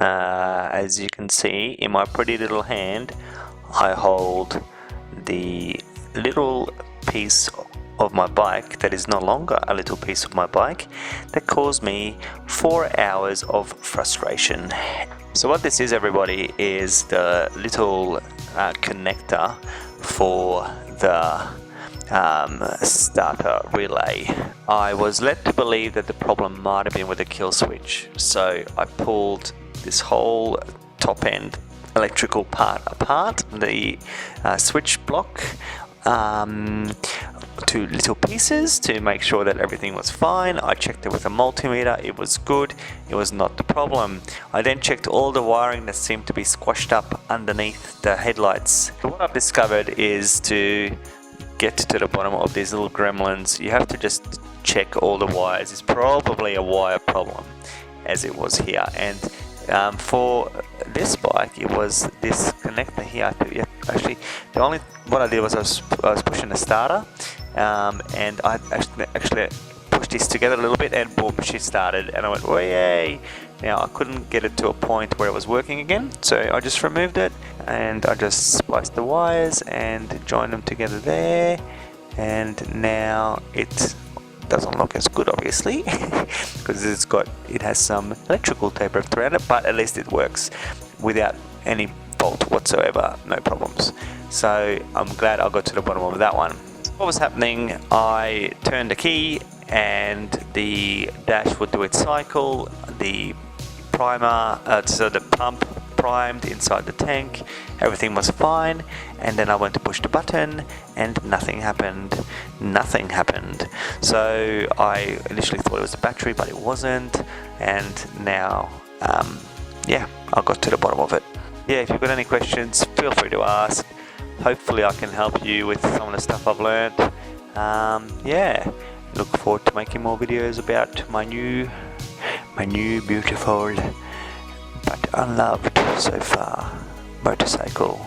As you can see in my pretty little hand, I hold the little piece of my bike that is no longer a little piece of my bike that caused me 4 hours of frustration. So what this is, everybody, is the little connector for the starter relay. I was led to believe that the problem might have been with the kill switch, so I pulled this whole top end electrical part apart, the switch block, to little pieces to make sure that everything was fine. I checked it with a multimeter, it was good, it was not the problem. I then checked all the wiring that seemed to be squashed up underneath the headlights. So what I've discovered is to get to the bottom of these little gremlins, you have to just check all the wires. It's probably a wire problem, as it was here. And for this bike, it was this connector here. Actually, what I did was I was pushing the starter, and I actually pushed this together a little bit, and boom, she started, and I went, oh yay! Now I couldn't get it to a point where it was working again, so I just removed it, and I just spliced the wires and joined them together there, and now it doesn't look as good, obviously, because it has some electrical tape wrapped around it, but at least it works without any fault whatsoever, no problems. So I'm glad I got to the bottom of that one. What was happening, I turned the key and the dash would do its cycle, the primer, so the pump primed inside the tank, everything was fine, and then I went to push the button and nothing happened. So I initially thought it was the battery, but it wasn't, and now yeah, I got to the bottom of it. Yeah, if you've got any questions, feel free to ask. Hopefully I can help you with some of the stuff I've learned. Yeah, look forward to making more videos about my new beautiful but unloved so far motorcycle.